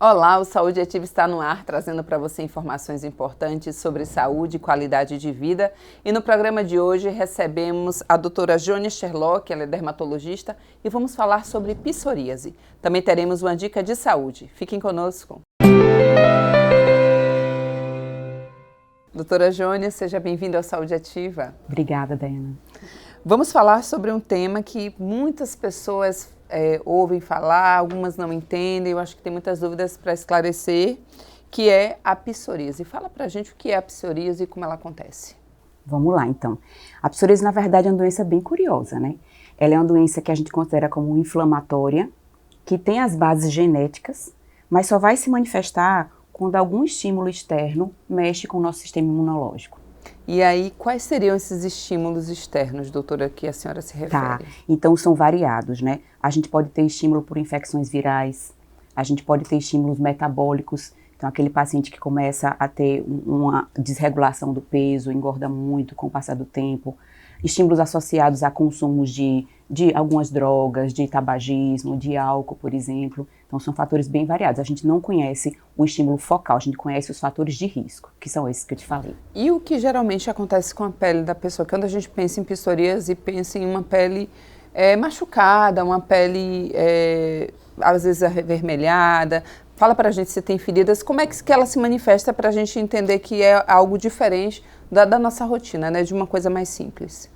Olá, o Saúde Ativa está no ar, trazendo para você informações importantes sobre saúde e qualidade de vida. E no programa de hoje recebemos a doutora Jônia Sherlock, ela é dermatologista, e vamos falar sobre psoríase. Também teremos uma dica de saúde. Fiquem conosco. Doutora Jônia, seja bem-vinda ao Saúde Ativa. Obrigada, Daiana. Vamos falar sobre um tema que muitas pessoas ouvem falar, algumas não entendem, eu acho que tem muitas dúvidas para esclarecer, que é a psoríase. Fala pra gente o que é a psoríase e como ela acontece. Vamos lá, então. A psoríase, na verdade, é uma doença bem curiosa, né? Ela é uma doença que a gente considera como inflamatória, que tem as bases genéticas, mas só vai se manifestar quando algum estímulo externo mexe com o nosso sistema imunológico. E aí, quais seriam esses estímulos externos, doutora, que a senhora se refere? Tá, então são variados, né? A gente pode ter estímulo por infecções virais, a gente pode ter estímulos metabólicos, então aquele paciente que começa a ter uma desregulação do peso, engorda muito com o passar do tempo, estímulos associados a consumos de algumas drogas, de tabagismo, de álcool, por exemplo. Então são fatores bem variados. A gente não conhece o estímulo focal, a gente conhece os fatores de risco, que são esses que eu te falei. E o que geralmente acontece com a pele da pessoa? Quando a gente pensa em psoríase, pensa em uma pele machucada, uma pele às vezes avermelhada. Fala pra gente se tem feridas, como é que ela se manifesta pra gente entender que é algo diferente da nossa rotina, né? De uma coisa mais simples.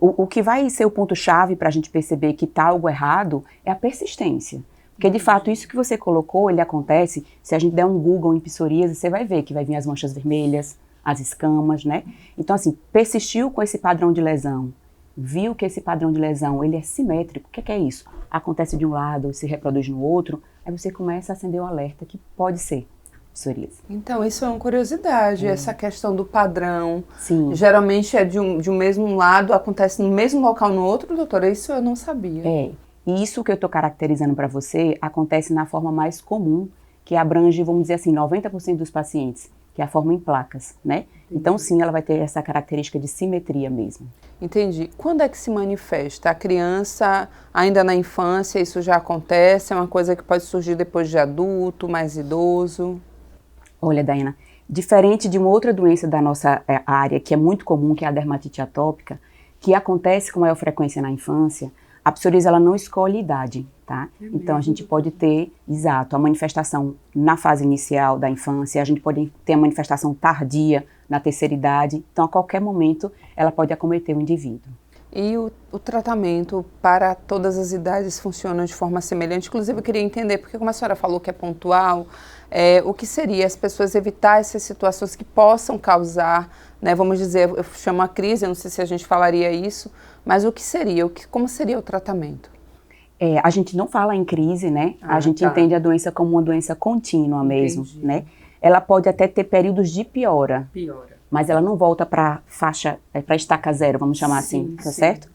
O que vai ser o ponto-chave para a gente perceber que está algo errado é a persistência. Porque, de fato, isso que você colocou, ele acontece, se a gente der um Google em psoríase, você vai ver que vai vir as manchas vermelhas, as escamas, né? Então, assim, persistiu com esse padrão de lesão, viu que esse padrão de lesão, ele é simétrico. O que é isso? Acontece de um lado, se reproduz no outro, aí você começa a acender o alerta que pode ser psoríase. Então, isso é uma curiosidade, essa questão do padrão. Sim. Geralmente é de um mesmo lado, acontece no mesmo local no outro, doutora? Isso eu não sabia. E isso que eu estou caracterizando para você acontece na forma mais comum, que abrange, vamos dizer assim, 90% dos pacientes, que é a forma em placas, né? Entendi. Então, sim, ela vai ter essa característica de simetria mesmo. Entendi. Quando é que se manifesta? A criança, ainda na infância, isso já acontece? É uma coisa que pode surgir depois de adulto, mais idoso? Olha, Daiana, diferente de uma outra doença da nossa área, que é muito comum, que é a dermatite atópica, que acontece com maior frequência na infância, a psoríase ela não escolhe idade, tá? Então a gente pode ter, a manifestação na fase inicial da infância, a gente pode ter a manifestação tardia na terceira idade, então a qualquer momento ela pode acometer o indivíduo. E o tratamento para todas as idades funciona de forma semelhante? Inclusive eu queria entender, porque como a senhora falou que é pontual, o que seria as pessoas evitar essas situações que possam causar, né, vamos dizer, eu chamo a crise, eu não sei se a gente falaria isso, mas o que seria, como seria o tratamento? A gente não fala em crise, né? A gente entende a doença como uma doença contínua mesmo, né? Ela pode até ter períodos de piora. Mas ela não volta para faixa, para estaca zero, vamos chamar assim, tá certo?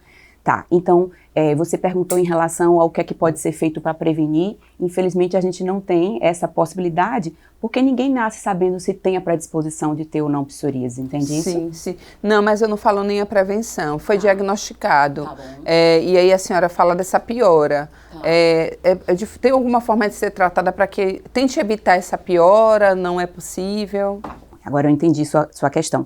Tá, então você perguntou em relação ao que é que pode ser feito para prevenir. Infelizmente a gente não tem essa possibilidade, porque ninguém nasce sabendo se tem a predisposição de ter ou não psoríase, entende isso? Sim, sim. Não, mas eu não falo nem a prevenção, foi diagnosticado. Tá bom. E aí a senhora fala dessa piora. Tá. Tem alguma forma de ser tratada para que tente evitar essa piora? Não é possível? Agora eu entendi sua questão.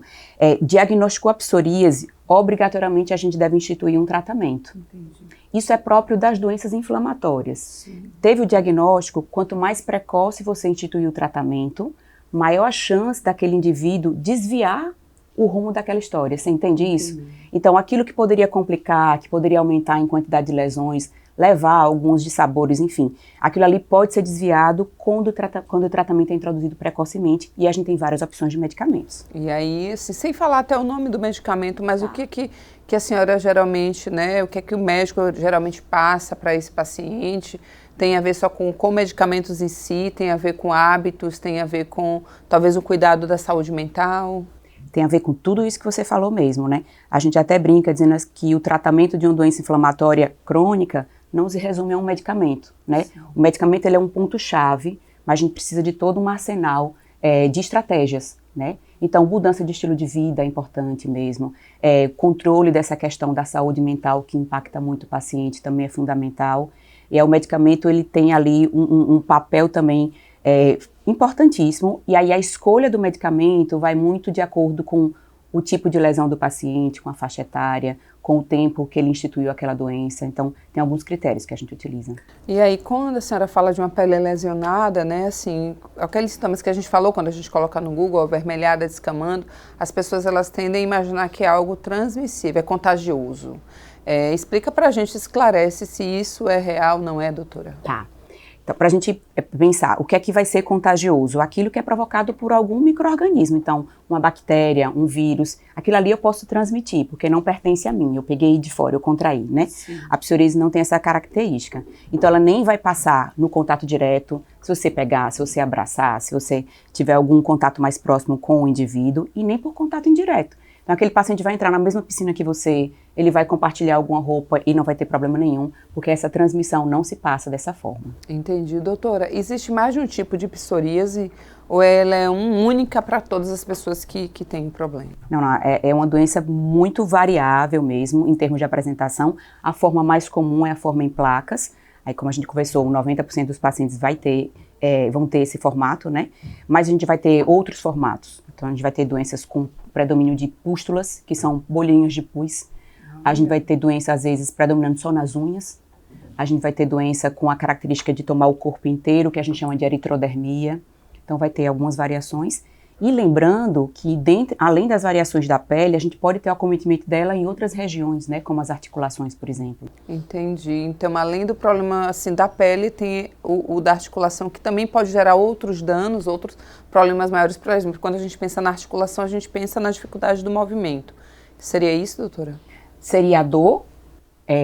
Diagnosticou a psoríase, obrigatoriamente a gente deve instituir um tratamento. Entendi. Isso é próprio das doenças inflamatórias. Sim. Teve o diagnóstico, quanto mais precoce você instituir o tratamento, maior a chance daquele indivíduo desviar o rumo daquela história. Você entende isso? Então aquilo que poderia complicar, que poderia aumentar em quantidade de lesões, levar alguns dissabores, enfim. Aquilo ali pode ser desviado quando o tratamento é introduzido precocemente e a gente tem várias opções de medicamentos. E aí, assim, sem falar até o nome do medicamento, mas o que a senhora geralmente, né, o que o médico geralmente passa para esse paciente? Tem a ver só com medicamentos em si, tem a ver com hábitos, tem a ver com talvez o cuidado da saúde mental? Tem a ver com tudo isso que você falou mesmo, né? A gente até brinca dizendo que o tratamento de uma doença inflamatória crônica não se resume a um medicamento, né? Sim. O medicamento ele é um ponto-chave, mas a gente precisa de todo um arsenal de estratégias, né? Então, mudança de estilo de vida é importante mesmo, controle dessa questão da saúde mental que impacta muito o paciente também é fundamental. E o medicamento ele tem ali um papel também É importantíssimo, e aí a escolha do medicamento vai muito de acordo com o tipo de lesão do paciente, com a faixa etária, com o tempo que ele instituiu aquela doença. Então, tem alguns critérios que a gente utiliza. E aí, quando a senhora fala de uma pele lesionada, né, assim, aqueles sintomas que a gente falou quando a gente coloca no Google, avermelhada, descamando, as pessoas elas tendem a imaginar que é algo transmissível, é contagioso. Explica pra gente, esclarece se isso é real, não é, doutora? Tá. Então, para a gente pensar, o que é que vai ser contagioso? Aquilo que é provocado por algum micro-organismo. Então, uma bactéria, um vírus, aquilo ali eu posso transmitir, porque não pertence a mim. Eu peguei de fora, eu contraí, né? Sim. A psoríase não tem essa característica. Então, ela nem vai passar no contato direto, se você pegar, se você abraçar, se você tiver algum contato mais próximo com o indivíduo, e nem por contato indireto. Então, aquele paciente vai entrar na mesma piscina que você, ele vai compartilhar alguma roupa e não vai ter problema nenhum, porque essa transmissão não se passa dessa forma. Entendi. Doutora, existe mais de um tipo de psoríase ou ela é única para todas as pessoas que têm problema? Não, é uma doença muito variável mesmo, em termos de apresentação. A forma mais comum é a forma em placas. Aí, como a gente conversou, 90% dos pacientes vão ter esse formato, né? Mas a gente vai ter outros formatos. Então, a gente vai ter doenças com predomínio de pústulas, que são bolinhos de pus. A gente vai ter doença, às vezes, predominando só nas unhas. A gente vai ter doença com a característica de tomar o corpo inteiro, que a gente chama de eritrodermia. Então, vai ter algumas variações. E lembrando que, além das variações da pele, a gente pode ter o acometimento dela em outras regiões, né? Como as articulações, por exemplo. Entendi. Então, além do problema assim, da pele, tem o da articulação, que também pode gerar outros danos, outros problemas maiores. Por exemplo, quando a gente pensa na articulação, a gente pensa na dificuldade do movimento. Seria isso, doutora? Seria a dor,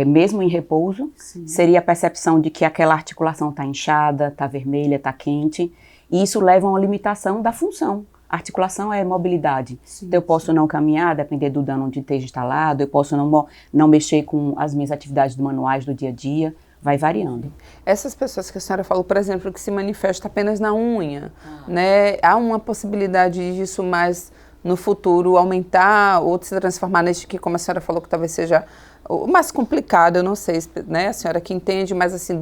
mesmo em repouso. Sim. Seria a percepção de que aquela articulação está inchada, está vermelha, está quente. E isso leva a uma limitação da função. A articulação é mobilidade. Sim, então, eu posso não caminhar, depender do dano onde esteja instalado, eu posso não mexer com as minhas atividades manuais do dia a dia, vai variando. Essas pessoas que a senhora falou, por exemplo, que se manifesta apenas na unha, né? Há uma possibilidade disso mais no futuro aumentar ou se transformar neste que, como a senhora falou, que talvez seja o mais complicado, eu não sei, né? A senhora que entende, mas assim,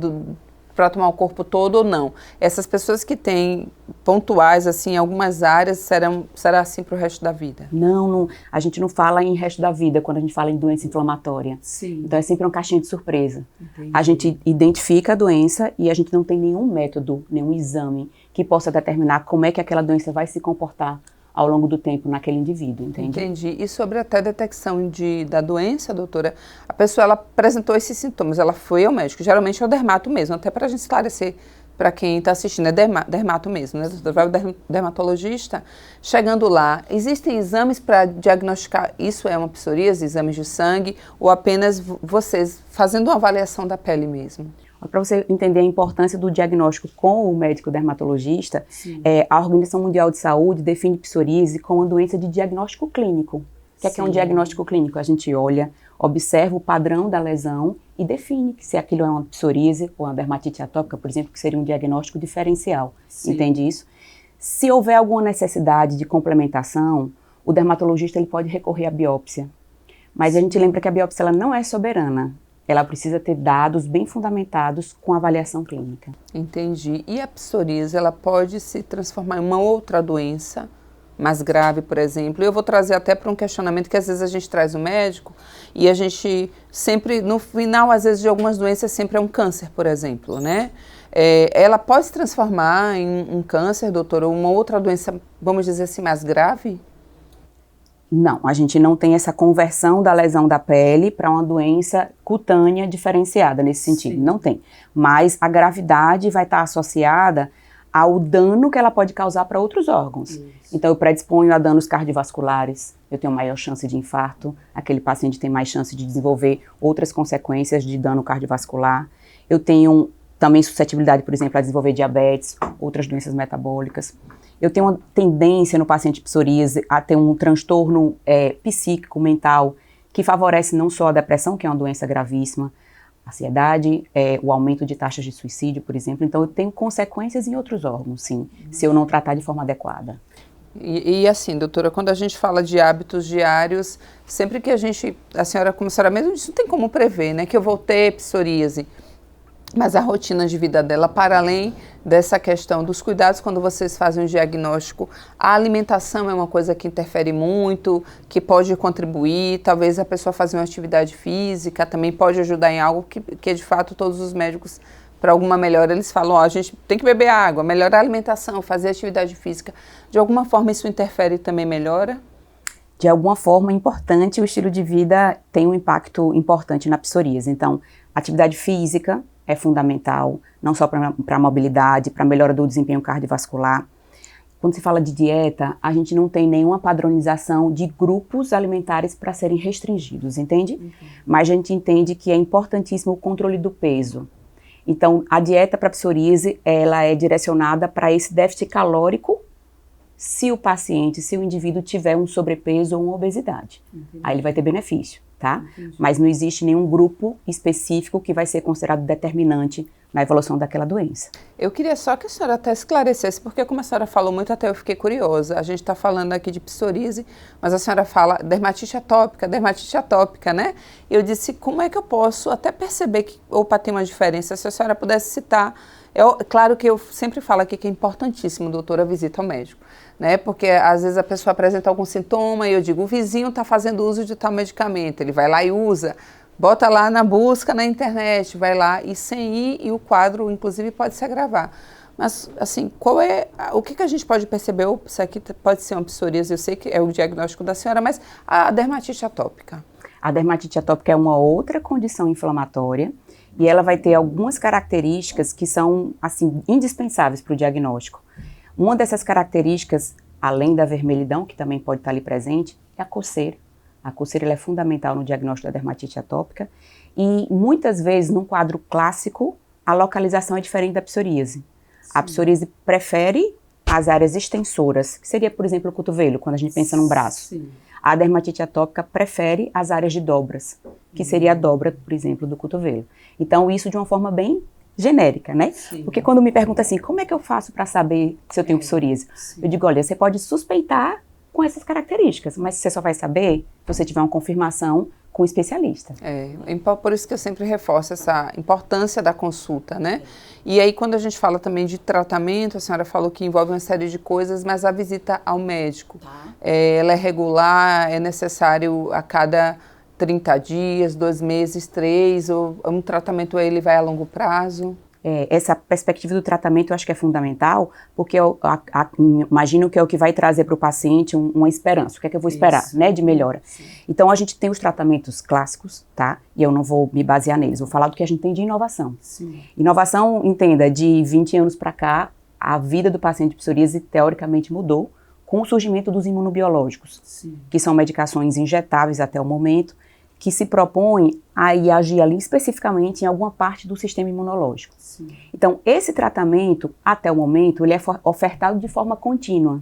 para tomar o corpo todo ou não. Essas pessoas que têm pontuais, assim, em algumas áreas, será assim para o resto da vida? Não, a gente não fala em resto da vida quando a gente fala em doença inflamatória. Sim. Então é sempre uma caixinha de surpresa. Entendi. A gente identifica a doença e a gente não tem nenhum método, nenhum exame que possa determinar como é que aquela doença vai se comportar ao longo do tempo naquele indivíduo, entende? Entendi. E sobre até a detecção da doença, doutora, a pessoa ela apresentou esses sintomas, ela foi ao médico, geralmente é o dermato mesmo, até para a gente esclarecer para quem está assistindo, é dermato mesmo, né? Vai o dermatologista, chegando lá, existem exames para diagnosticar isso é uma psoríase, exames de sangue, ou apenas vocês fazendo uma avaliação da pele mesmo? Para você entender a importância do diagnóstico com o médico dermatologista, a Organização Mundial de Saúde define psoríase como uma doença de diagnóstico clínico. O que é um diagnóstico clínico? A gente olha, observa o padrão da lesão e define se aquilo é uma psoríase ou uma dermatite atópica, por exemplo, que seria um diagnóstico diferencial. Sim. Entende isso? Se houver alguma necessidade de complementação, o dermatologista ele pode recorrer à biópsia. Mas a gente lembra que a biópsia ela não é soberana. Ela precisa ter dados bem fundamentados com avaliação clínica. Entendi. E a psoríase, ela pode se transformar em uma outra doença mais grave, por exemplo? Eu vou trazer até para um questionamento que às vezes a gente traz o médico e a gente sempre, no final, às vezes, de algumas doenças, sempre é um câncer, por exemplo, né? Ela pode se transformar em um câncer, doutora, ou uma outra doença, vamos dizer assim, mais grave? Não, a gente não tem essa conversão da lesão da pele para uma doença cutânea diferenciada nesse sentido, Sim. Não tem. Mas a gravidade vai estar associada ao dano que ela pode causar para outros órgãos. Isso. Então eu predisponho a danos cardiovasculares, eu tenho maior chance de infarto, aquele paciente tem mais chance de desenvolver outras consequências de dano cardiovascular. Eu tenho também suscetibilidade, por exemplo, a desenvolver diabetes, outras doenças metabólicas. Eu tenho uma tendência no paciente psoríase a ter um transtorno psíquico, mental, que favorece não só a depressão, que é uma doença gravíssima, a ansiedade, o aumento de taxas de suicídio, por exemplo. Então, eu tenho consequências em outros órgãos, sim, se eu não tratar de forma adequada. E assim, doutora, quando a gente fala de hábitos diários, sempre que a senhora, como a senhora mesmo disse, não tem como prever, né, que eu vou ter psoríase. Mas a rotina de vida dela, para além dessa questão dos cuidados, quando vocês fazem o diagnóstico, a alimentação é uma coisa que interfere muito, que pode contribuir, talvez a pessoa fazer uma atividade física também pode ajudar em algo que de fato todos os médicos, para alguma melhora, eles falam, ó, a gente tem que beber água, melhorar a alimentação, fazer atividade física. De alguma forma isso interfere e também melhora? De alguma forma importante, o estilo de vida tem um impacto importante na psoríase. Então, atividade física é fundamental, não só para a mobilidade, para a melhora do desempenho cardiovascular. Quando se fala de dieta, a gente não tem nenhuma padronização de grupos alimentares para serem restringidos, entende? Uhum. Mas a gente entende que é importantíssimo o controle do peso. Então, a dieta para psoríase, ela é direcionada para esse déficit calórico se o indivíduo tiver um sobrepeso ou uma obesidade. Entendi. Aí ele vai ter benefício, tá? Entendi. Mas não existe nenhum grupo específico que vai ser considerado determinante na evolução daquela doença. Eu queria só que a senhora até esclarecesse, porque como a senhora falou muito, até eu fiquei curiosa. A gente está falando aqui de psoríase, mas a senhora fala dermatite atópica, né? Eu disse, como é que eu posso até perceber que, ou para ter uma diferença, se a senhora pudesse citar. Claro que eu sempre falo aqui que é importantíssimo, doutora, a visita ao médico, né? Porque às vezes a pessoa apresenta algum sintoma e eu digo, o vizinho está fazendo uso de tal medicamento, ele vai lá e usa, bota lá na busca na internet, vai lá e sem ir, e o quadro inclusive pode se agravar. Mas assim, o que a gente pode perceber? Isso aqui pode ser uma psoríase, eu sei que é o diagnóstico da senhora, mas a dermatite atópica. A dermatite atópica é uma outra condição inflamatória e ela vai ter algumas características que são, assim, indispensáveis para o diagnóstico. Uma dessas características, além da vermelhidão, que também pode estar ali presente, é a coceira. A coceira ela é fundamental no diagnóstico da dermatite atópica e muitas vezes, num quadro clássico, a localização é diferente da psoríase. Sim. A psoríase prefere as áreas extensoras, que seria, por exemplo, o cotovelo, quando a gente pensa num braço. Sim. A dermatite atópica prefere as áreas de dobras, que seria a dobra, por exemplo, do cotovelo. Então, isso de uma forma bem genérica, né? Sim. Porque quando me pergunta assim, como é que eu faço para saber se eu tenho psoríase? Sim. Eu digo, olha, você pode suspeitar com essas características, mas você só vai saber se você tiver uma confirmação com um especialista. Por isso que eu sempre reforço essa importância da consulta, né? E aí, quando a gente fala também de tratamento, a senhora falou que envolve uma série de coisas, mas a visita ao médico, ela é regular, é necessário a cada 30 dias, 2 meses, 3, ou um tratamento ele vai a longo prazo? Essa perspectiva do tratamento eu acho que é fundamental, porque eu imagino que é o que vai trazer para o paciente uma esperança. O que é que eu vou esperar, né, de melhora? Sim. Então, a gente tem os tratamentos clássicos, tá? E eu não vou me basear neles, vou falar do que a gente tem de inovação. Sim. Inovação, entenda, de 20 anos para cá, a vida do paciente de psoríase teoricamente mudou com o surgimento dos imunobiológicos, sim, que são medicações injetáveis até o momento, que se propõe a agir ali especificamente em alguma parte do sistema imunológico. Sim. Então, esse tratamento, até o momento, ele é ofertado de forma contínua.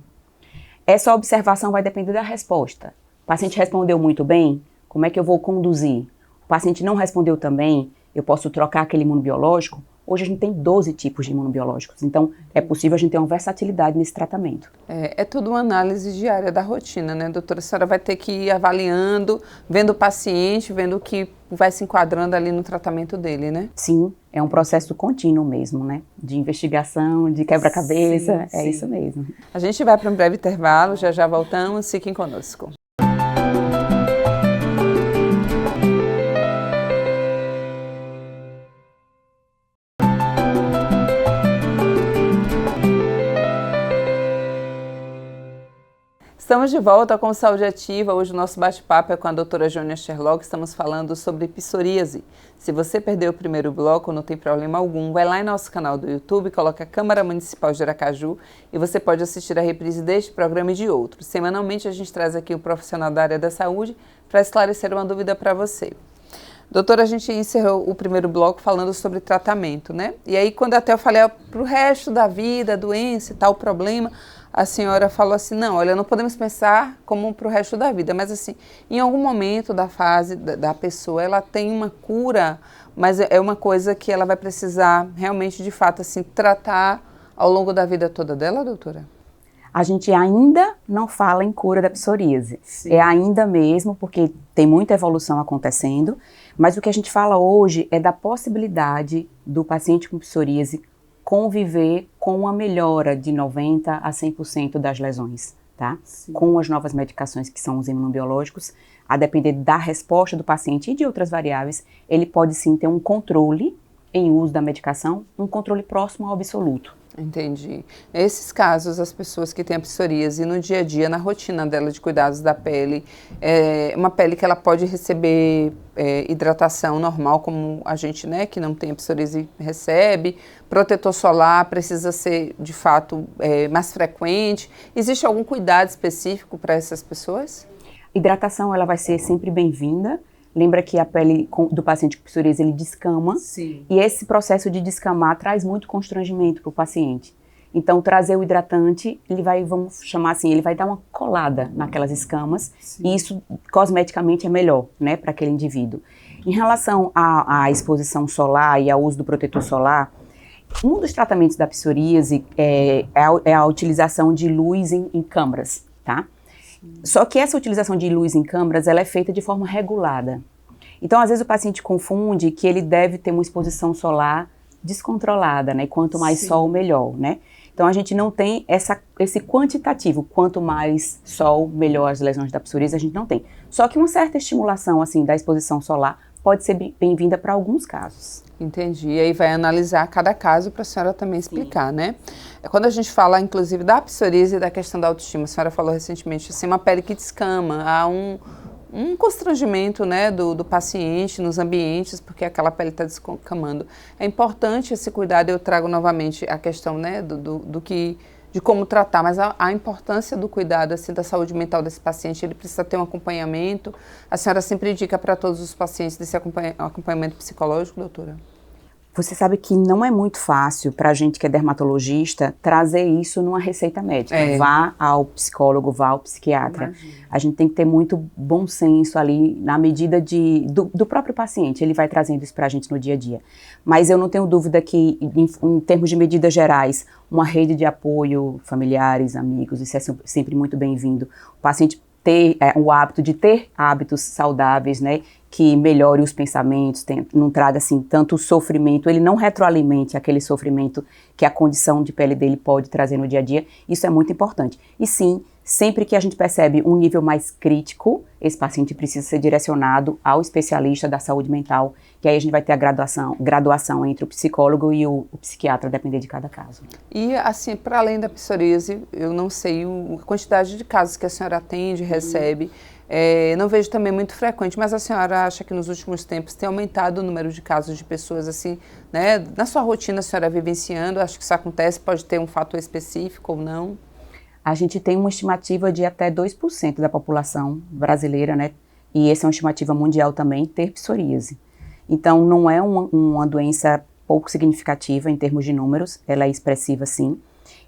Essa observação vai depender da resposta. O paciente respondeu muito bem, como é que eu vou conduzir? O paciente não respondeu também, eu posso trocar aquele imunobiológico? Hoje a gente tem 12 tipos de imunobiológicos, então é possível a gente ter uma versatilidade nesse tratamento. É tudo uma análise diária da rotina, né, doutora? A senhora vai ter que ir avaliando, vendo o paciente, vendo o que vai se enquadrando ali no tratamento dele, né? Sim, é um processo contínuo mesmo, né? De investigação, de quebra-cabeça, sim. Isso mesmo. A gente vai para um breve intervalo, já voltamos, fiquem conosco. Estamos de volta com Saúde Ativa. Hoje o nosso bate-papo é com a doutora Jônia Sherlock. Estamos falando sobre psoríase. Se você perdeu o primeiro bloco, não tem problema algum. Vai lá em nosso canal do YouTube, coloca a Câmara Municipal de Aracaju e você pode assistir a reprise deste programa e de outros. Semanalmente a gente traz aqui um profissional da área da saúde para esclarecer uma dúvida para você. Doutora, a gente encerrou o primeiro bloco falando sobre tratamento, né? E aí quando até eu falei para o resto da vida, a doença e tal, o problema, a senhora falou assim, não, olha, não podemos pensar como para o resto da vida, mas assim, em algum momento da fase da pessoa, ela tem uma cura, mas é uma coisa que ela vai precisar realmente, de fato, assim, tratar ao longo da vida toda dela, doutora? A gente ainda não fala em cura da psoríase. Sim. É ainda mesmo, porque tem muita evolução acontecendo, mas o que a gente fala hoje é da possibilidade do paciente com psoríase conviver com uma melhora de 90% a 100% das lesões, tá? Sim. Com as novas medicações que são os imunobiológicos, a depender da resposta do paciente e de outras variáveis, ele pode sim ter um controle em uso da medicação, um controle próximo ao absoluto. Entendi. Nesses casos, as pessoas que têm a psoríase no dia a dia, na rotina dela de cuidados da pele, uma pele que ela pode receber hidratação normal, como a gente, né, que não tem a psoríase recebe, protetor solar precisa ser, de fato, mais frequente. Existe algum cuidado específico para essas pessoas? Hidratação, ela vai ser sempre bem-vinda. Lembra que a pele do paciente com psoríase, ele descama. Sim. E esse processo de descamar traz muito constrangimento para o paciente. Então, trazer o hidratante, ele vai, vamos chamar assim, ele vai dar uma colada naquelas escamas. Sim. E isso, cosmeticamente, é melhor, né, para aquele indivíduo. Em relação à exposição solar e ao uso do protetor solar, um dos tratamentos da psoríase é a utilização de luz em câmaras, tá? Só que essa utilização de luz em câmaras, ela é feita de forma regulada. Então, às vezes o paciente confunde que ele deve ter uma exposição solar descontrolada, né? Quanto mais Sim. sol, melhor, né? Então, a gente não tem esse quantitativo. Quanto mais sol, melhor as lesões da psoríase, a gente não tem. Só que uma certa estimulação, assim, da exposição solar pode ser bem-vinda para alguns casos. Entendi. E aí vai analisar cada caso para a senhora também explicar, né? Quando a gente fala, inclusive, da psoríase e da questão da autoestima, a senhora falou recentemente, assim, uma pele que descama, há um constrangimento, né, do paciente nos ambientes, porque aquela pele está descamando. É importante esse cuidado, eu trago novamente a questão, né, de como tratar, mas a importância do cuidado, assim, da saúde mental desse paciente, ele precisa ter um acompanhamento. A senhora sempre indica para todos os pacientes desse acompanhamento psicológico, doutora? Você sabe que não é muito fácil para a gente que é dermatologista trazer isso numa receita médica. Vá ao psicólogo, vá ao psiquiatra. Imagina. A gente tem que ter muito bom senso ali na medida do próprio paciente. Ele vai trazendo isso para a gente no dia a dia. Mas eu não tenho dúvida que, em termos de medidas gerais, uma rede de apoio, familiares, amigos, isso é sempre muito bem-vindo. O paciente ter o hábito de ter hábitos saudáveis, né, que melhore os pensamentos, não traga assim tanto sofrimento, ele não retroalimente aquele sofrimento que a condição de pele dele pode trazer no dia a dia, isso é muito importante. E sim, sempre que a gente percebe um nível mais crítico, esse paciente precisa ser direcionado ao especialista da saúde mental, que aí a gente vai ter a graduação entre o psicólogo e o psiquiatra, a depender de cada caso. E assim, para além da psoríase, eu não sei a quantidade de casos que a senhora atende, recebe, não vejo também muito frequente, mas a senhora acha que nos últimos tempos tem aumentado o número de casos de pessoas assim, né? Na sua rotina a senhora vivenciando, acho que isso acontece, pode ter um fator específico ou não? A gente tem uma estimativa de até 2% da população brasileira, né? E essa é uma estimativa mundial também, ter psoríase. Então, não é uma doença pouco significativa em termos de números, ela é expressiva sim.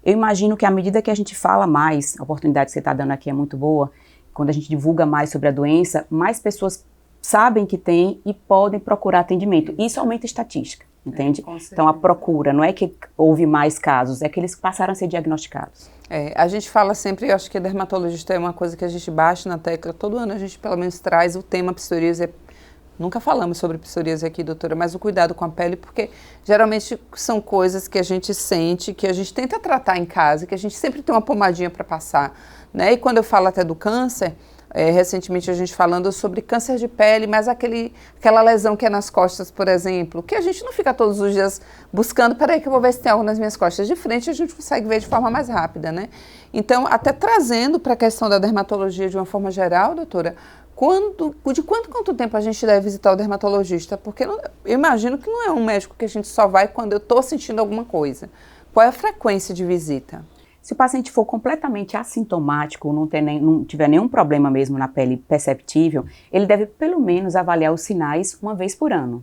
Eu imagino que à medida que a gente fala mais, a oportunidade que você está dando aqui é muito boa, quando a gente divulga mais sobre a doença, mais pessoas sabem que tem e podem procurar atendimento. Isso aumenta a estatística, entende? Então, a procura, não é que houve mais casos, é que eles passaram a ser diagnosticados. A gente fala sempre, eu acho que dermatologista é uma coisa que a gente bate na tecla, todo ano a gente pelo menos traz o tema psoríase. Nunca falamos sobre psoríase aqui, doutora, mas o cuidado com a pele, porque geralmente são coisas que a gente sente, que a gente tenta tratar em casa, que a gente sempre tem uma pomadinha para passar, né? E quando eu falo até do câncer, recentemente a gente falando sobre câncer de pele, mas aquela lesão que é nas costas, por exemplo, que a gente não fica todos os dias buscando, peraí que eu vou ver se tem algo nas minhas costas. De frente a gente consegue ver de forma mais rápida, né? Então, até trazendo para a questão da dermatologia de uma forma geral, doutora, de quanto tempo a gente deve visitar o dermatologista? Porque eu imagino que não é um médico que a gente só vai quando eu estou sentindo alguma coisa. Qual é a frequência de visita? Se o paciente for completamente assintomático, não tiver nenhum problema mesmo na pele perceptível, ele deve pelo menos avaliar os sinais uma vez por ano.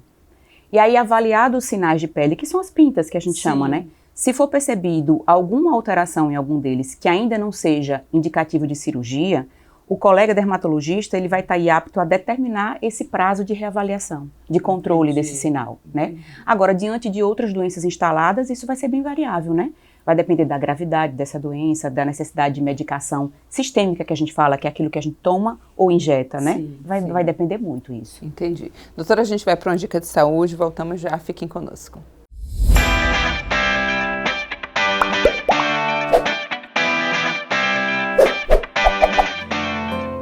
E aí, avaliado os sinais de pele, que são as pintas que a gente chama, né? Se for percebido alguma alteração em algum deles que ainda não seja indicativo de cirurgia, o colega dermatologista ele vai estar aí apto a determinar esse prazo de reavaliação, de controle desse sinal, né? Agora, diante de outras doenças instaladas, isso vai ser bem variável, né? vai depender da gravidade dessa doença, da necessidade de medicação sistêmica que a gente fala, que é aquilo que a gente toma ou injeta, né? Sim, vai depender muito isso. Entendi. Doutora, a gente vai para uma dica de saúde, voltamos já, fiquem conosco.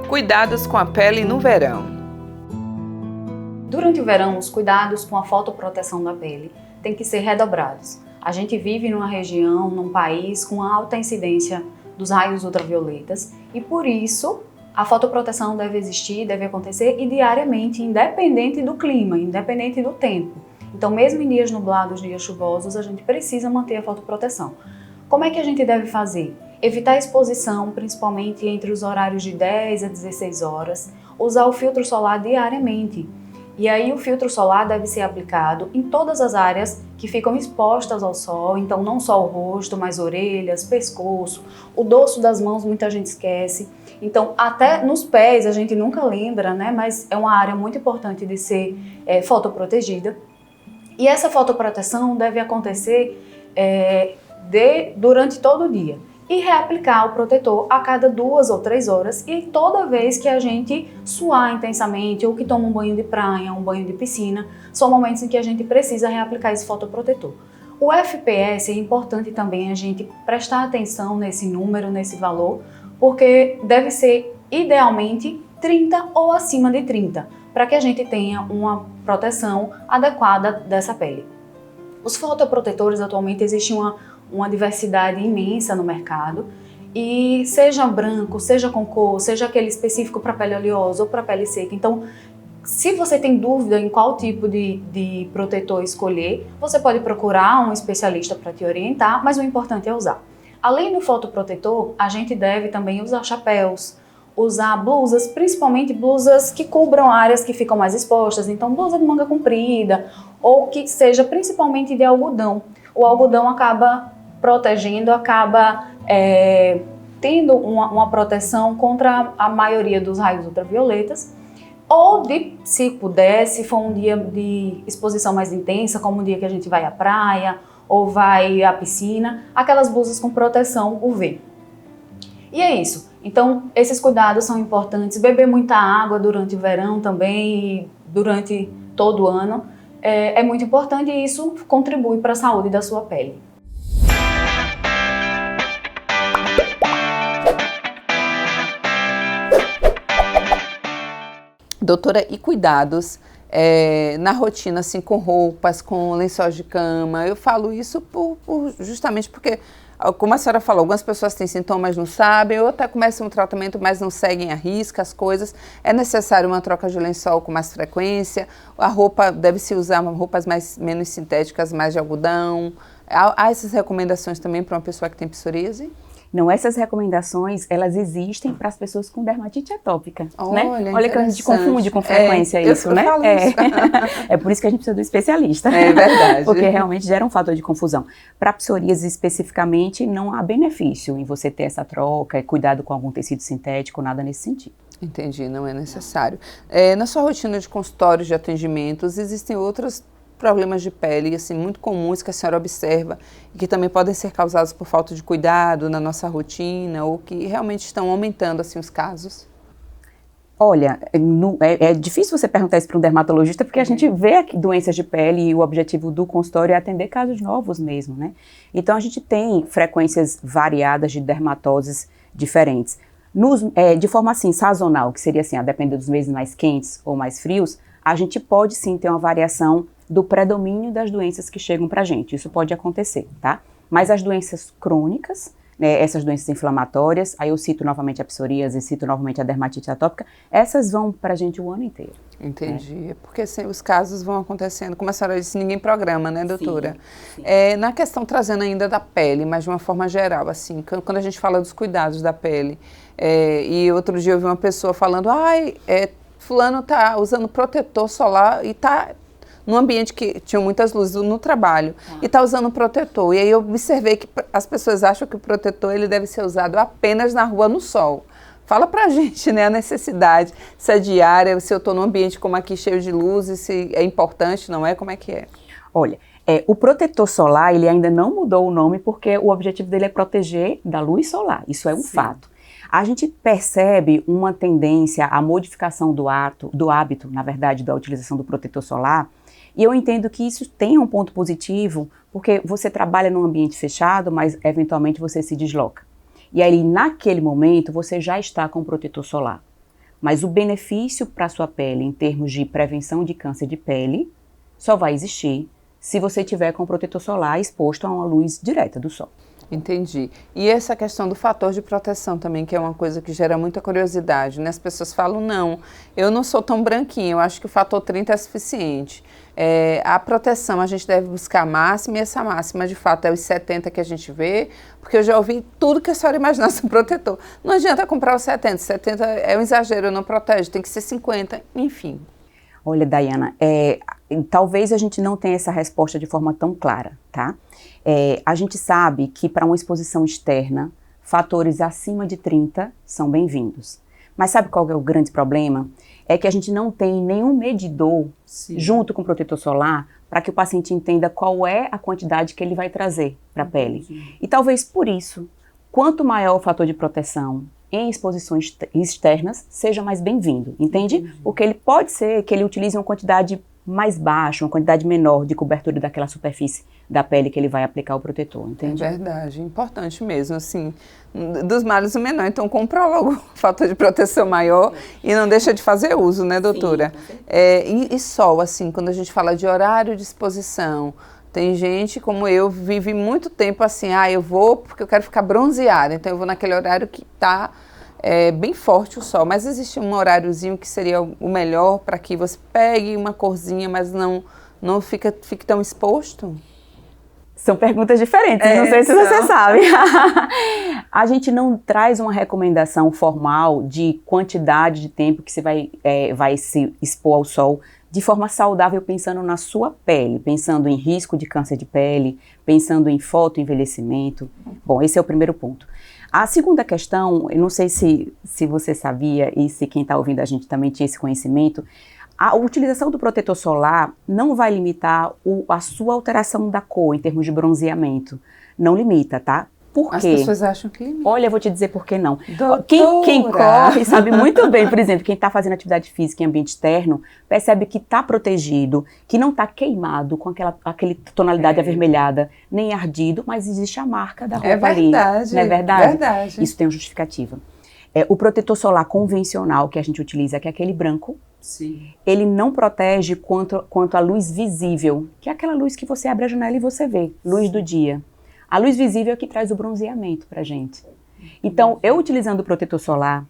Cuidados com a pele no verão. Durante o verão, os cuidados com a fotoproteção da pele têm que ser redobrados. A gente vive numa região, num país com alta incidência dos raios ultravioletas e por isso a fotoproteção deve existir, deve acontecer e diariamente, independente do clima, independente do tempo. Então, mesmo em dias nublados, dias chuvosos, a gente precisa manter a fotoproteção. Como é que a gente deve fazer? Evitar a exposição, principalmente entre os horários de 10 a 16 horas, usar o filtro solar diariamente. E aí o filtro solar deve ser aplicado em todas as áreas que ficam expostas ao sol, então não só o rosto, mas orelhas, pescoço, o dorso das mãos muita gente esquece. Então até nos pés a gente nunca lembra, né? Mas é uma área muito importante de ser fotoprotegida. E essa fotoproteção deve acontecer durante todo o dia. E reaplicar o protetor a cada 2 ou 3 horas e toda vez que a gente suar intensamente ou que toma um banho de praia, um banho de piscina, são momentos em que a gente precisa reaplicar esse fotoprotetor. O FPS é importante também a gente prestar atenção nesse número, nesse valor, porque deve ser idealmente 30 ou acima de 30, para que a gente tenha uma proteção adequada dessa pele. Os fotoprotetores atualmente existe uma diversidade imensa no mercado e seja branco, seja com cor, seja aquele específico para pele oleosa ou para pele seca. Então, se você tem dúvida em qual tipo de protetor escolher, você pode procurar um especialista para te orientar, mas o importante é usar. Além do fotoprotetor, a gente deve também usar chapéus, usar blusas, principalmente blusas que cubram áreas que ficam mais expostas, então blusa de manga comprida ou que seja principalmente de algodão. O algodão acaba protegendo, acaba tendo uma proteção contra a maioria dos raios ultravioletas, ou se puder, se for um dia de exposição mais intensa, como um dia que a gente vai à praia ou vai à piscina, aquelas blusas com proteção UV. E é isso. Então, esses cuidados são importantes. Beber muita água durante o verão também e durante todo o ano é muito importante e isso contribui para a saúde da sua pele. Doutora, e cuidados na rotina, assim, com roupas, com lençóis de cama? Eu falo isso justamente porque, como a senhora falou, algumas pessoas têm sintomas, não sabem, ou até começam um tratamento, mas não seguem à risca as coisas. É necessário uma troca de lençol com mais frequência? A roupa deve-se usar roupas menos sintéticas, mais de algodão? Há essas recomendações também para uma pessoa que tem psoríase? Não, essas recomendações, elas existem para as pessoas com dermatite atópica, né? Olha que a gente confunde com frequência isso, né? Isso. É por isso que a gente precisa do especialista. É verdade. Porque realmente gera um fator de confusão. Para psoríase especificamente, não há benefício em você ter essa troca, cuidado com algum tecido sintético, nada nesse sentido. Entendi, não é necessário. Na sua rotina de consultórios de atendimentos, existem outros problemas de pele, assim, muito comuns que a senhora observa e que também podem ser causados por falta de cuidado na nossa rotina ou que realmente estão aumentando, assim, os casos? Olha, é difícil você perguntar isso para um dermatologista porque a gente vê aqui doenças de pele e o objetivo do consultório é atender casos novos mesmo, né? Então a gente tem frequências variadas de dermatoses diferentes. De forma assim, sazonal, que seria assim, a depender dos meses mais quentes ou mais frios, a gente pode sim ter uma variação do predomínio das doenças que chegam pra gente. Isso pode acontecer, tá? Mas as doenças crônicas, né, essas doenças inflamatórias, aí eu cito novamente a psoríase, cito novamente a dermatite atópica, essas vão pra gente o ano inteiro. Entendi. É porque assim, os casos vão acontecendo, como a senhora disse, ninguém programa, né, doutora? Sim. Na questão, trazendo ainda da pele, mas de uma forma geral, assim, quando a gente fala dos cuidados da pele, e outro dia eu vi uma pessoa falando, fulano tá usando protetor solar e tá num ambiente que tinha muitas luzes no trabalho e está usando protetor. E aí eu observei que as pessoas acham que o protetor ele deve ser usado apenas na rua no sol. Fala pra gente, né, a necessidade, se é diária, se eu estou num ambiente como aqui cheio de luzes, se é importante, não é? Como é que é? Olha, O protetor solar, ele ainda não mudou o nome porque o objetivo dele é proteger da luz solar. Isso é um fato. A gente percebe uma tendência à modificação do hábito, na verdade, da utilização do protetor solar, e eu entendo que isso tem um ponto positivo, porque você trabalha num ambiente fechado, mas eventualmente você se desloca. E aí, naquele momento, você já está com o protetor solar. Mas o benefício para a sua pele, em termos de prevenção de câncer de pele, só vai existir se você tiver com o protetor solar exposto a uma luz direta do sol. Entendi. E essa questão do fator de proteção também, que é uma coisa que gera muita curiosidade, né? As pessoas falam, não, eu não sou tão branquinha, eu acho que o fator 30 é suficiente. A proteção a gente deve buscar a máxima, e essa máxima de fato é os 70 que a gente vê, porque eu já ouvi tudo que a senhora imaginasse um protetor. Não adianta comprar os 70, 70 é um exagero, não protege, tem que ser 50, enfim. Olha, Dayana, talvez a gente não tenha essa resposta de forma tão clara, tá? A gente sabe que para uma exposição externa, fatores acima de 30 são bem-vindos. Mas sabe qual é o grande problema? É que a gente não tem nenhum medidor junto com o protetor solar para que o paciente entenda qual é a quantidade que ele vai trazer para a pele. E talvez por isso, quanto maior o fator de proteção em exposições externas, seja mais bem-vindo, entende? Porque ele pode ser que ele utilize uma quantidade mais baixa, uma quantidade menor de cobertura daquela superfície da pele que ele vai aplicar o protetor, entende? É verdade, importante mesmo, assim, dos males o menor, então compra logo o fator de proteção maior e não deixa de fazer uso, né, doutora? Sim, e sol, assim, quando a gente fala de horário de exposição, tem gente como eu, vive muito tempo assim, eu vou porque eu quero ficar bronzeada, então eu vou naquele horário que está bem forte o sol, mas existe um horáriozinho que seria o melhor para que você pegue uma corzinha, mas não fique tão exposto? São perguntas diferentes, não sei se você sabe. A gente não traz uma recomendação formal de quantidade de tempo que você vai se expor ao sol de forma saudável, pensando na sua pele, pensando em risco de câncer de pele, pensando em fotoenvelhecimento. Bom, esse é o primeiro ponto. A segunda questão, eu não sei se você sabia e se quem está ouvindo a gente também tinha esse conhecimento, a utilização do protetor solar não vai limitar a sua alteração da cor em termos de bronzeamento. Não limita, tá? Por quê? As pessoas acham que limita. Olha, eu vou te dizer por que não. Quem corre sabe muito bem, por exemplo, quem está fazendo atividade física em ambiente externo, percebe que está protegido, que não está queimado com aquela tonalidade avermelhada, nem ardido, mas existe a marca da roupa ali. Não é verdade? Verdade. Isso tem uma justificativa. O protetor solar convencional que a gente utiliza, que é aquele branco, sim, ele não protege quanto à luz visível, que é aquela luz que você abre a janela e você vê, luz do dia. A luz visível é que traz o bronzeamento pra gente. Então, eu utilizando o protetor solar,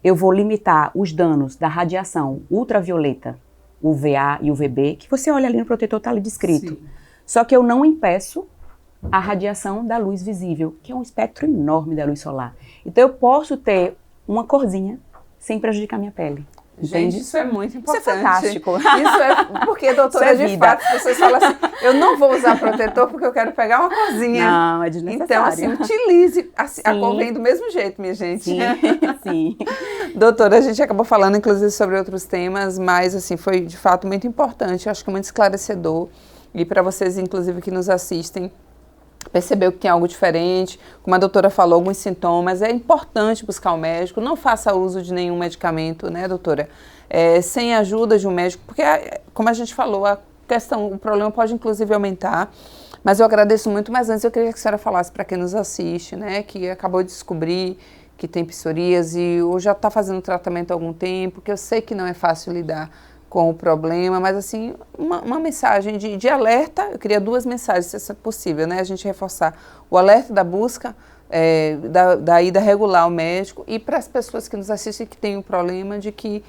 eu vou limitar os danos da radiação ultravioleta, UVA e UVB, que você olha ali no protetor, tá ali descrito. Sim. Só que eu não impeço a radiação da luz visível, que é um espectro enorme da luz solar. Então, eu posso ter uma corzinha sem prejudicar minha pele. Gente, isso é muito importante. Isso é fantástico. Isso é porque, doutora, de fato, as pessoas falam assim, eu não vou usar protetor porque eu quero pegar uma corzinha. Não, é desnecessário. Então, assim, utilize a cor vem do mesmo jeito, minha gente. Sim, sim. Doutora, a gente acabou falando, inclusive, sobre outros temas, mas, assim, foi, de fato, muito importante, acho que muito esclarecedor. E para vocês, inclusive, que nos assistem, percebeu que tem algo diferente, como a doutora falou, alguns sintomas, é importante buscar um médico, não faça uso de nenhum medicamento, né, doutora, sem a ajuda de um médico, porque, como a gente falou, o problema pode inclusive aumentar, mas eu agradeço muito, mas antes eu queria que a senhora falasse para quem nos assiste, né, que acabou de descobrir que tem psoríase ou já está fazendo tratamento há algum tempo, que eu sei que não é fácil lidar com o problema, mas assim, uma mensagem de alerta, eu queria 2 mensagens, se é possível, né, a gente reforçar o alerta da busca, da ida regular ao médico, e para as pessoas que nos assistem que têm um problema de que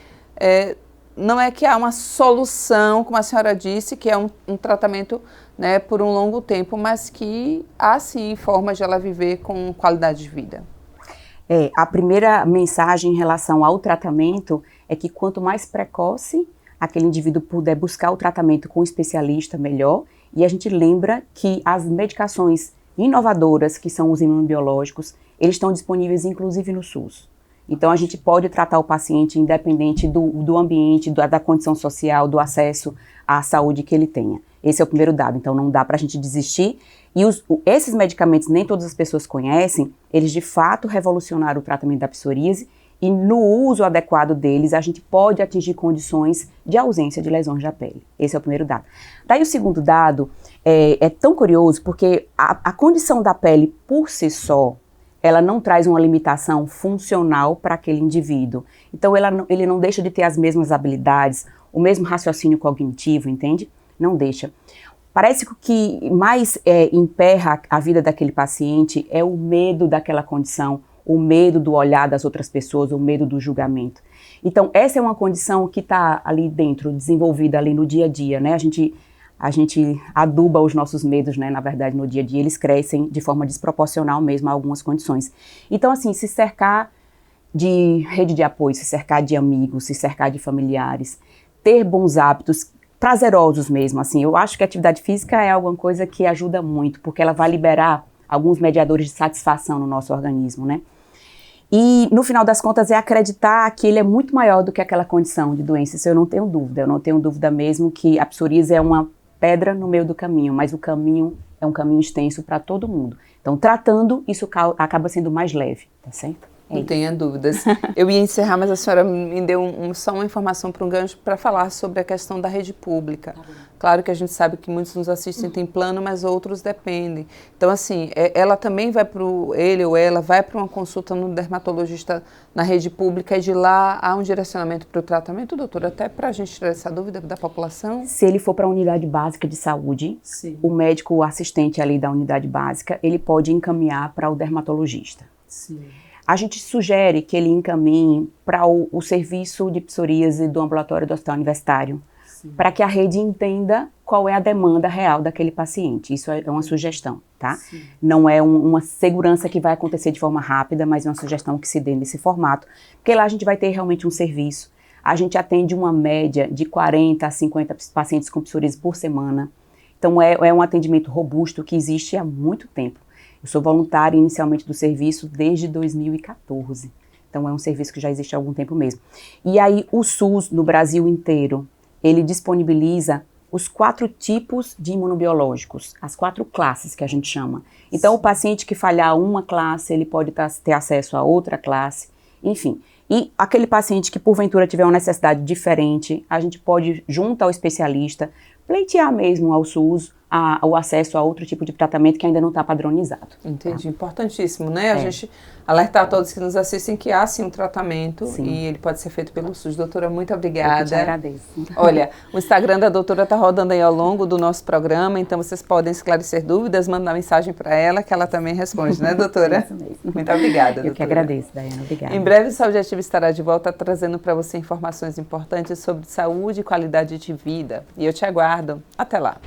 não é que há uma solução, como a senhora disse, que é um tratamento, né, por um longo tempo, mas que há sim formas de ela viver com qualidade de vida. A primeira mensagem em relação ao tratamento é que quanto mais precoce aquele indivíduo puder buscar o tratamento com um especialista, melhor. E a gente lembra que as medicações inovadoras, que são os imunobiológicos, eles estão disponíveis inclusive no SUS. Então a gente pode tratar o paciente independente do ambiente, da condição social, do acesso à saúde que ele tenha. Esse é o primeiro dado, então não dá para a gente desistir. E esses medicamentos, nem todas as pessoas conhecem, eles de fato revolucionaram o tratamento da psoríase, e no uso adequado deles, a gente pode atingir condições de ausência de lesões da pele. Esse é o primeiro dado. Daí o segundo dado é tão curioso, porque a condição da pele por si só, ela não traz uma limitação funcional para aquele indivíduo. Então ele não deixa de ter as mesmas habilidades, o mesmo raciocínio cognitivo, entende? Não deixa. Parece que o que mais emperra a vida daquele paciente é o medo daquela condição, o medo do olhar das outras pessoas, o medo do julgamento. Então, essa é uma condição que está ali dentro, desenvolvida ali no dia a dia, né? A gente aduba os nossos medos, né? Na verdade, no dia a dia, eles crescem de forma desproporcional mesmo a algumas condições. Então, assim, se cercar de rede de apoio, se cercar de amigos, se cercar de familiares, ter bons hábitos, prazerosos mesmo, assim. Eu acho que a atividade física é alguma coisa que ajuda muito, porque ela vai liberar alguns mediadores de satisfação no nosso organismo, né? E, no final das contas, é acreditar que ele é muito maior do que aquela condição de doença. Isso eu não tenho dúvida. Eu não tenho dúvida mesmo que a psoríase é uma pedra no meio do caminho, mas o caminho é um caminho extenso para todo mundo. Então, tratando, isso acaba sendo mais leve, tá certo? Não tenha dúvidas. Eu ia encerrar, mas a senhora me deu só uma informação para um gancho para falar sobre a questão da rede pública. Tá, claro que a gente sabe que muitos nos assistem têm plano, mas outros dependem. Então, assim, ela também vai ele ou ela vai para uma consulta no dermatologista na rede pública e de lá há um direcionamento para o tratamento, doutora? Até para a gente tirar essa dúvida da população. Se ele for para a unidade básica de saúde, sim, o médico o assistente ali da unidade básica, ele pode encaminhar para o dermatologista. Sim. A gente sugere que ele encaminhe para o serviço de psoríase do ambulatório do Hospital Universitário, para que a rede entenda qual é a demanda real daquele paciente. Isso é uma sugestão, tá? Sim. Não é uma segurança que vai acontecer de forma rápida, mas é uma sugestão que se dê nesse formato, porque lá a gente vai ter realmente um serviço. A gente atende uma média de 40 a 50 pacientes com psoríase por semana. Então é um atendimento robusto que existe há muito tempo. Eu sou voluntária inicialmente do serviço desde 2014, então é um serviço que já existe há algum tempo mesmo. E aí o SUS, no Brasil inteiro, ele disponibiliza os 4 tipos de imunobiológicos, as 4 classes que a gente chama. Então o paciente que falhar uma classe, ele pode ter acesso a outra classe, enfim. E aquele paciente que porventura tiver uma necessidade diferente, a gente pode, junto ao especialista, pleitear mesmo ao SUS o acesso a outro tipo de tratamento que ainda não está padronizado. Entendi, tá? Importantíssimo, né? A gente alertar a todos que nos assistem que há sim um tratamento, sim, e ele pode ser feito pelo SUS. Doutora, muito obrigada. Eu que te agradeço. Olha, o Instagram da doutora está rodando aí ao longo do nosso programa, então vocês podem esclarecer dúvidas, mandar mensagem para ela, que ela também responde, né, doutora? Isso mesmo. Muito obrigada, doutora. Eu que agradeço, Daiana. Obrigada. Em breve o Saúde Ativa estará de volta trazendo para você informações importantes sobre saúde e qualidade de vida. E eu te aguardo. Até lá.